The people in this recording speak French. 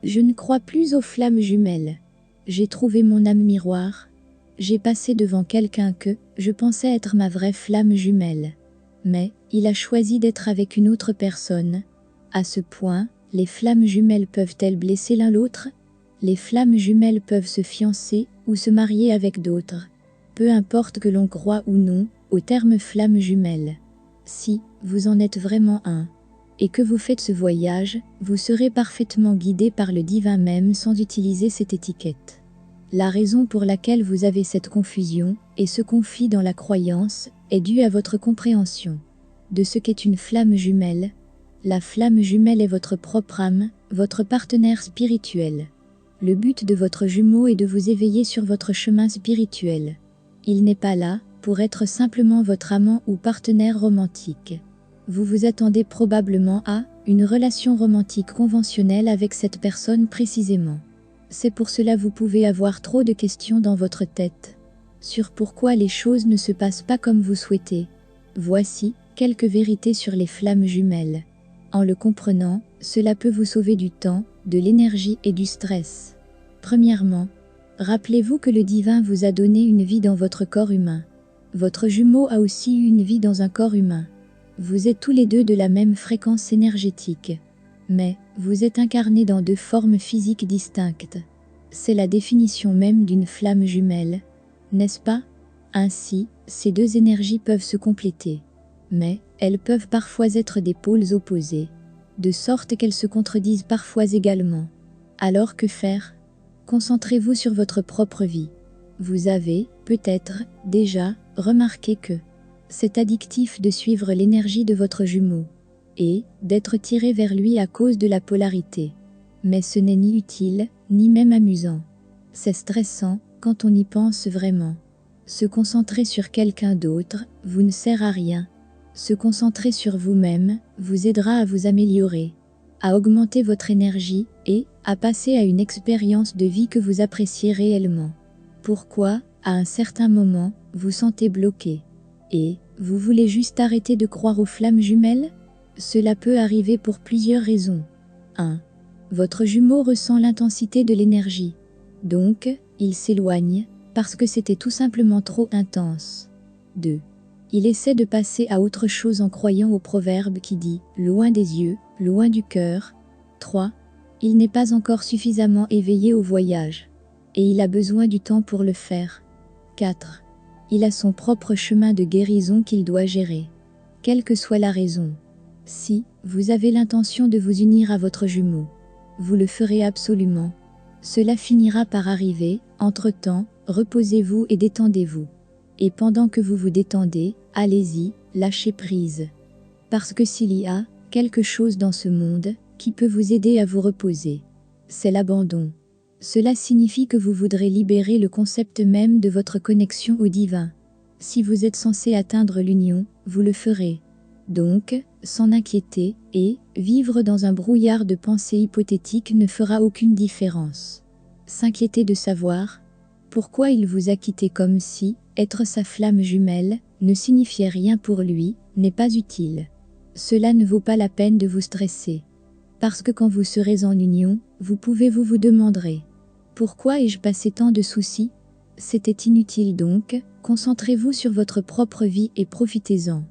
Je ne crois plus aux flammes jumelles. J'ai trouvé mon âme miroir. J'ai passé devant quelqu'un que je pensais être ma vraie flamme jumelle. Mais il a choisi d'être avec une autre personne. À ce point, les flammes jumelles peuvent-elles blesser l'un l'autre? Les flammes jumelles peuvent se fiancer ou se marier avec d'autres. Peu importe que l'on croie ou non au terme flamme jumelle. Si vous en êtes vraiment un, et que vous faites ce voyage, vous serez parfaitement guidé par le divin même sans utiliser cette étiquette. La raison pour laquelle vous avez cette confusion et ce conflit dans la croyance est due à votre compréhension de ce qu'est une flamme jumelle. La flamme jumelle est votre propre âme, votre partenaire spirituel. Le but de votre jumeau est de vous éveiller sur votre chemin spirituel. Il n'est pas là pour être simplement votre amant ou partenaire romantique. Vous vous attendez probablement à une relation romantique conventionnelle avec cette personne précisément. C'est pour cela vous pouvez avoir trop de questions dans votre tête sur pourquoi les choses ne se passent pas comme vous souhaitez. Voici quelques vérités sur les flammes jumelles. En le comprenant, cela peut vous sauver du temps, de l'énergie et du stress. Premièrement, rappelez-vous que le divin vous a donné une vie dans votre corps humain. Votre jumeau a aussi eu une vie dans un corps humain. Vous êtes tous les deux de la même fréquence énergétique. Mais vous êtes incarnés dans deux formes physiques distinctes. C'est la définition même d'une flamme jumelle, n'est-ce pas? Ainsi, ces deux énergies peuvent se compléter. Mais elles peuvent parfois être des pôles opposés, de sorte qu'elles se contredisent parfois également. Alors que faire? Concentrez-vous sur votre propre vie. Vous avez, peut-être, déjà, remarqué que c'est addictif de suivre l'énergie de votre jumeau et d'être tiré vers lui à cause de la polarité. Mais ce n'est ni utile, ni même amusant. C'est stressant quand on y pense vraiment. Se concentrer sur quelqu'un d'autre vous ne sert à rien. Se concentrer sur vous-même vous aidera à vous améliorer, à augmenter votre énergie et à passer à une expérience de vie que vous appréciez réellement. Pourquoi, à un certain moment, vous sentez bloqué et vous voulez juste arrêter de croire aux flammes jumelles? Cela peut arriver pour plusieurs raisons. 1. Votre jumeau ressent l'intensité de l'énergie. Donc, il s'éloigne parce que c'était tout simplement trop intense. 2. Il essaie de passer à autre chose en croyant au proverbe qui dit « loin des yeux, loin du cœur ». 3. Il n'est pas encore suffisamment éveillé au voyage et il a besoin du temps pour le faire. 4. Il a son propre chemin de guérison qu'il doit gérer. Quelle que soit la raison. Si vous avez l'intention de vous unir à votre jumeau, vous le ferez absolument. Cela finira par arriver. Entre-temps, reposez-vous et détendez-vous. Et pendant que vous vous détendez, allez-y, lâchez prise. Parce que s'il y a quelque chose dans ce monde qui peut vous aider à vous reposer, c'est l'abandon. Cela signifie que vous voudrez libérer le concept même de votre connexion au divin. Si vous êtes censé atteindre l'union, vous le ferez. Donc, s'en inquiéter et vivre dans un brouillard de pensées hypothétiques ne fera aucune différence. S'inquiéter de savoir pourquoi il vous a quitté comme si être sa flamme jumelle ne signifiait rien pour lui n'est pas utile. Cela ne vaut pas la peine de vous stresser. Parce que quand vous serez en union, vous vous demanderez « Pourquoi ai-je passé tant de soucis ?» C'était inutile donc, concentrez-vous sur votre propre vie et profitez-en.